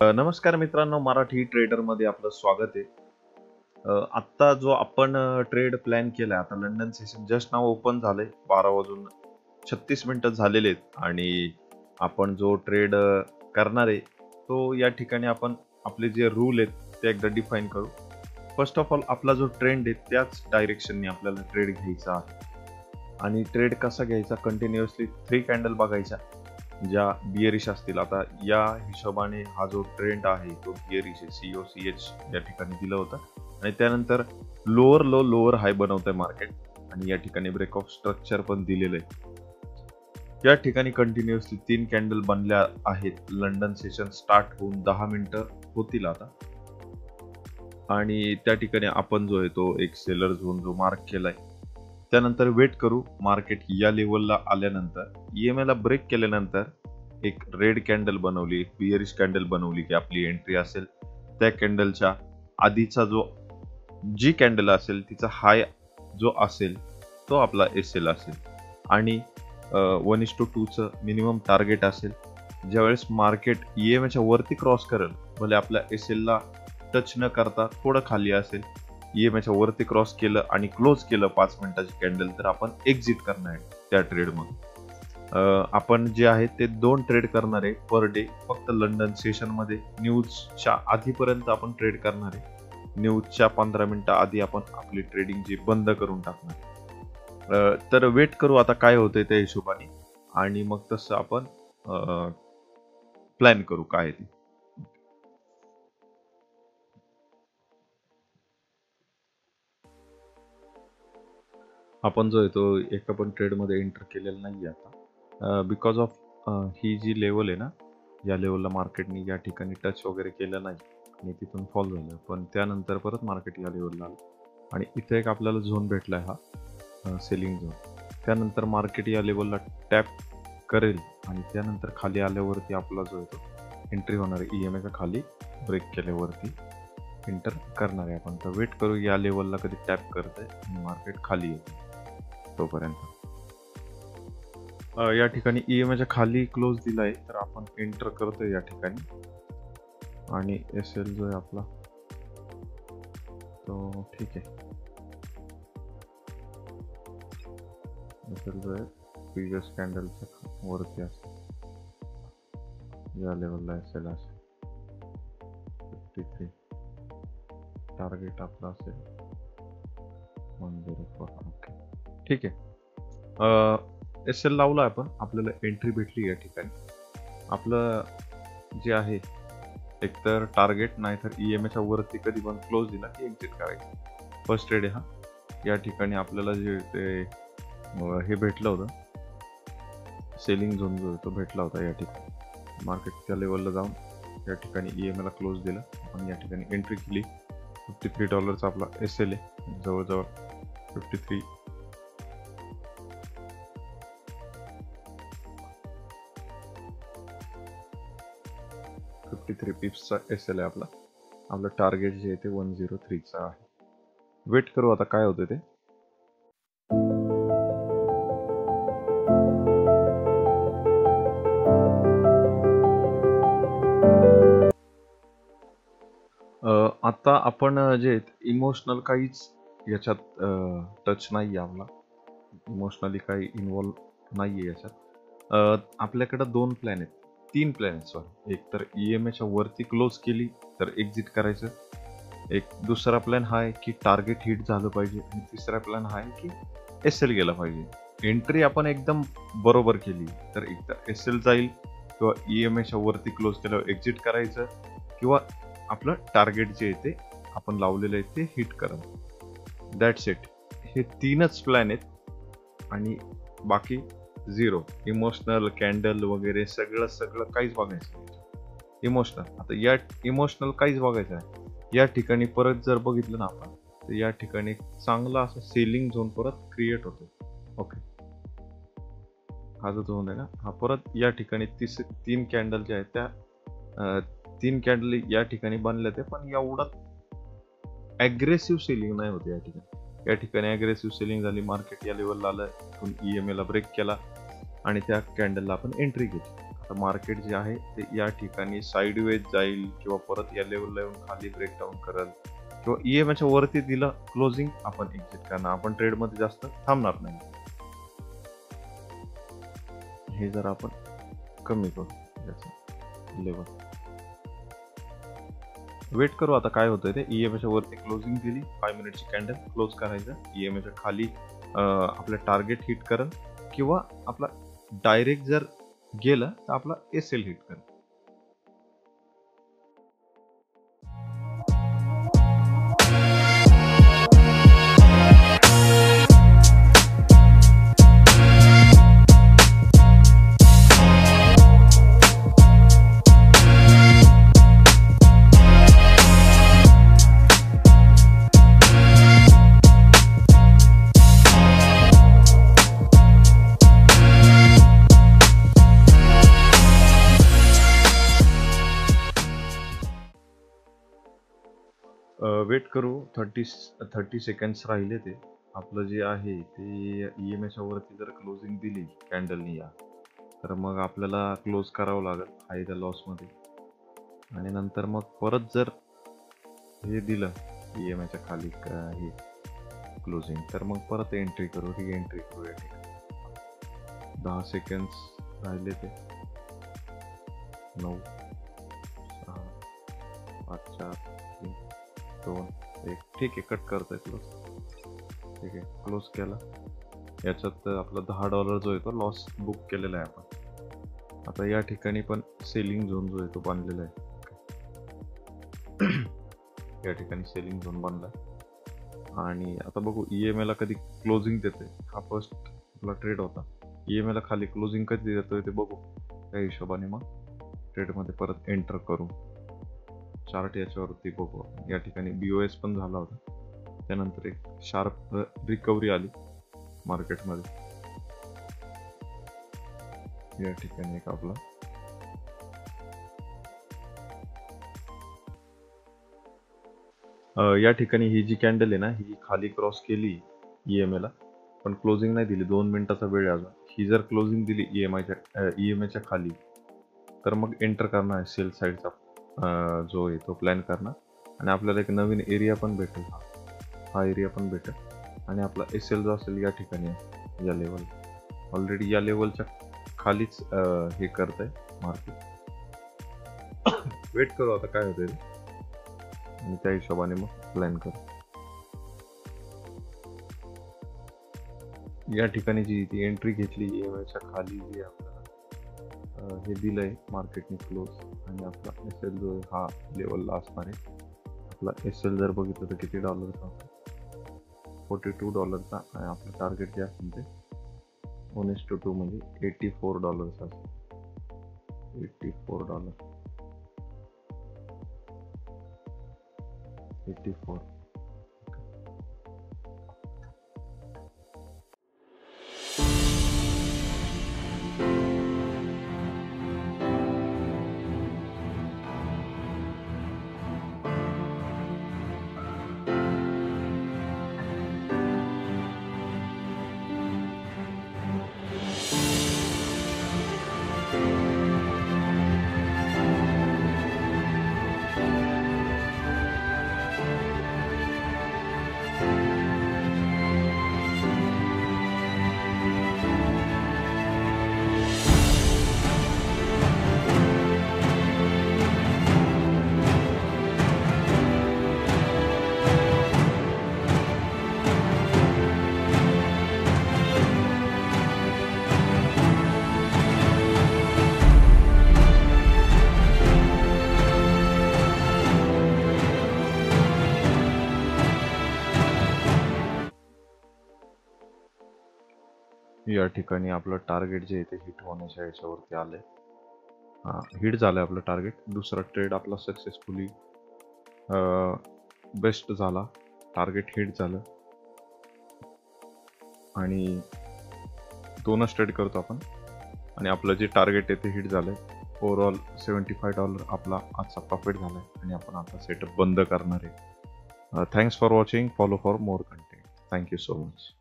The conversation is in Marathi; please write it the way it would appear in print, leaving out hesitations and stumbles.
नमस्कार मित्रांनो, मराठी ट्रेडरमध्ये आपलं स्वागत आहे. आत्ता जो आपण ट्रेड प्लॅन केलाय, आता लंडन सेशन जस्ट नाव ओपन झालंय. 12 वाजून 36 मिनिटं झालेले आहेत आणि आपण जो ट्रेड करणार आहे तो या ठिकाणी आपण आपले जे रूल आहेत ते एकदा डिफाईन करू. फर्स्ट ऑफ ऑल आपला जो ट्रेंड आहे त्याच डायरेक्शनने आपल्याला ट्रेड घ्यायचा आहे आणि ट्रेड कसा घ्यायचा, कंटिन्युअसली 3 कॅन्डल बघायच्या ज्या बियरिश असतील. आता या हिशोबाने हा जो ट्रेंड आहे तो बियरिश आहे. COCH या ठिकाणी दिलं होतं आणि त्यानंतर लोअर लो लोअर हाय बनवतंय मार्केट आणि या ठिकाणी ब्रेक ऑफ स्ट्रक्चर पण दिलेलं आहे. या ठिकाणी कंटिन्युअसली 3 कॅन्डल बनल्या आहेत. लंडन सेशन स्टार्ट होऊन 10 मिनिटं होतील आता आणि त्या ठिकाणी आपण जो आहे तो एक सेलर झोन जो मार्क केलाय. त्यानंतर वेट करू. मार्केट या लेवलला आल्यानंतर EMA ला ब्रेक केल्यानंतर एक रेड कॅन्डल बनवली, एक बियरिश कॅन्डल बनवली की आपली एंट्री असेल. त्या कॅन्डलच्या आधीचा जो जी कॅन्डल असेल तिचा हाय जो असेल तो आपला SL असेल आणि 1:2 चं मिनिमम टार्गेट असेल. ज्यावेळेस मार्केट EMA च्या वरती क्रॉस करेल, भले आपल्या SL ला टच न करता थोडं खाली असेल, EMA च्या वरती क्रॉस केलं आणि क्लोज केलं 5 मिनिटाची कॅन्डल, तर आपण एक्झिट करणार आहे त्या ट्रेडमध्ये. आपण जे आहे ते 2 ट्रेड करणार आहे पर डे. फक्त लंडन सेशन मध्ये न्यूजच्या आधीपर्यंत आपण ट्रेड करणार आहे. न्यूजच्या 15 मिनिटं आधी आपण आपली ट्रेडिंग जी बंद करून टाकणार. तर वेट करू आता काय होतंय त्या हिशोबाने आणि मग तसं आपण प्लॅन करू काय ते. आपण जो आहे तो एका पण ट्रेडमध्ये एंटर केलेला नाही आता, बिकॉज ऑफ ही जी लेवल आहे ना, या लेवलला मार्केटने या ठिकाणी टच वगैरे केलं नाही आणि तिथून फॉल झालं. पण त्यानंतर परत मार्केट या लेवलला आलं आणि इथे एक आपल्याला झोन भेटलाय, हा सेलिंग झोन. त्यानंतर मार्केट या लेवलला टॅप करेल आणि त्यानंतर खाली आल्यावरती आपला जो आहे तो एंट्री होणार आहे. EMA चा खाली ब्रेक केल्यावरती एंटर करणार आहे आपण. तर वेट करू या लेवलला कधी टॅप करतंय आणि मार्केट खाली येते तोपर्यंत. या ठिकाणी EMA च्या खाली क्लोज दिलाय, तर आपण एंटर करतोय या ठिकाणी आणि SL जो आहे आपला तो ठीक आहे. SL जो आहे प्रिव्हियस कॅन्डलच्या वरती असेल, या लेवलला SL असेल 53. टार्गेट आपला असेल 104. ओके, ठीक आहे. SL लावला आपण, आपल्याला एंट्री भेटली. या ठिकाणी आपलं जे आहे एकतर टार्गेट नाही तर EMA च्या वरती कधी पण क्लोज दिला की एक्झिट करायचं. फर्स्ट ट्रेड आहे हा. या ठिकाणी आपल्याला जे ते हे भेटलं होतं, सेलिंग झोन जो तो भेटला होता. या ठिकाणी मार्केटच्या लेवलला जाऊन या ठिकाणी EMA ला क्लोज दिला. आपण या ठिकाणी एंट्री केली. $53 आपला SL आहे, जवळजवळ 53 पिप्सचा SL आहे आपला. आपलं टार्गेट जे आहे ते 103 चा आहे. वेट करू आता काय होतं ते. आता आपण जे इमोशनल काहीच याच्यात टच नाही आहे. आपला इमोशनली काही इन्व्हॉल्व नाही आहे याच्यात. आपल्याकडे 2 प्लॅन आहेत, 3 प्लॅन आहेत सॉरी. एक तर EMA च्या वरती क्लोज केली तर एक्झिट करायचं. एक दुसरा प्लॅन हा आहे की टार्गेट हिट झालं पाहिजे आणि तिसरा प्लॅन हा आहे की SL गेला पाहिजे. एंट्री आपण एकदम बरोबर केली तर एकदा SL जाईल किंवा EMA च्या वरती क्लोज केल्यावर एक्झिट करायचं किंवा आपलं टार्गेट जे आहे ते आपण लावलेलं आहे ते हिट करा. That's it. हे 3च प्लॅन आहेत आणि बाकी 0. इमोशनल कॅन्डल वगैरे सगळं काहीच बघायचं नाही. इमोशनल आता या इमोशनल काहीच बघायचं आहे. या ठिकाणी परत जर बघितलं ना आपण, तर या ठिकाणी चांगला असा सेलिंग झोन परत क्रिएट होतो. ओके, हा जो झोन आहे ना, हा परत या ठिकाणी 3 कॅन्डल जे आहेत त्या 3 कॅन्डल या ठिकाणी बनल्या ते, पण एवढा ॲग्रेसिव्ह सेलिंग नाही होते या ठिकाणी. या ठिकाणी ॲग्रेसिव्ह सेलिंग झाली, मार्केट या लेवलला आलं, EMA ला ब्रेक केला आणि त्या कॅन्डलला आपण एंट्री घेतली. आता मार्केट जे आहे ते या ठिकाणी साईडवेज जाईल किंवा परत या लेवलला येऊन खाली ब्रेकडाऊन करेल किंवा EMAच्या वरती दिलं क्लोजिंग, आपण एक्झिट करणार. आपण ट्रेडमध्ये जास्त थांबणार नाही. हे जर आपण कमी करू याचं लेवल, वेट करू आता काय होतंय ते. EMAच्या वरती क्लोजिंग दिली, 5 मिनिटची कॅन्डल क्लोज करायचं. EMAच्या खाली आपलं टार्गेट हिट करेल किंवा आपला डायरेक्ट जर गेलं तर आपला SL हिट करेल. वेट करू. 30 सेकंड्स राहिले ते. आपलं जे आहे ते EMAच्या वरती जर क्लोजिंग दिली कॅन्डलनी या, तर मग आपल्याला क्लोज करावं लागेल हायच्या लॉसमध्ये. आणि नंतर मग परत जर हे दिलं EMAच्या खाली हे क्लोजिंग, तर मग परत एंट्री करू, री एंट्री करू या ठिकाणी. 10 सेकंड्स राहिले ते. 9 6 5 4 3 2 1. ठीक आहे, कट करतोय क्लोज. ठीक आहे, क्लोज केला. याच्यात आपला $10 जो आहे तो लॉस बुक केलेला आहे आपण. आता या ठिकाणी पण सेलिंग झोन जो आहे तो बांधलेला आहे. या ठिकाणी सेलिंग झोन बांधला. आणि आता बघू EMAला कधी क्लोजिंग देते. हा फर्स्ट आपला ट्रेड होता. EMAला खाली क्लोजिंग कधी देतोय ते बघू. त्या हिशोबाने मग ट्रेडमध्ये परत एंटर करू. चार्ट याच्यावरती बघू. या ठिकाणी BOS पण झाला होता. त्यानंतर एक शार्प रिकव्हरी आली मार्केटमध्ये. या ठिकाणी एक आपला या ठिकाणी ही जी कॅन्डल आहे ना, ही खाली क्रॉस केली EMAला, पण क्लोजिंग नाही दिली. 2 मिनिटाचा वेळ आहे अजून. ही जर क्लोजिंग दिली EMAच्या खाली, तर मग एंटर करणार आहे सेल साईडचा जो आहे तो प्लॅन करणार. आणि आपल्याला एक नवीन एरिया पण भेटेल. हा एरिया पण भेटेल. आणि आपला SL जो असेल या ठिकाणी या लेवल, ऑलरेडी या लेवलच्या खालीच हे करत आहे मार्केट. वेट करू आता काय होते आणि त्या हिशोबाने मग प्लॅन करू. या ठिकाणी जी ती एंट्री घेतली EMAच्या खाली, जी आपल्याला हे दिलंय मार्केटने क्लोज. आणि आपला SL जो हा लेवलला असणार आहे. आपला SL जर बघितलं तर किती डॉलरचा होता, $42. आणि आपलं टार्गेट जे असेल ते 1:2 म्हणजे $84 असेल. $84 84. या ठिकाणी आपलं टार्गेट जे आहे ते हिट होण्याच्या याच्यावरती आलंय. हिट झालंय आपलं टार्गेट. दुसरा ट्रेड आपला सक्सेसफुली बेस्ट झाला. टार्गेट हिट झालं. आणि 2च ट्रेड करतो आपण. आणि आपलं जे टार्गेट आहे ते हिट झालंय. ओव्हरऑल $75 आपला आजचा प्रॉफिट झालाय. आणि आपण आता सेटअप बंद करणार आहे. Thanks for watching. Follow for more content. Thank you so much.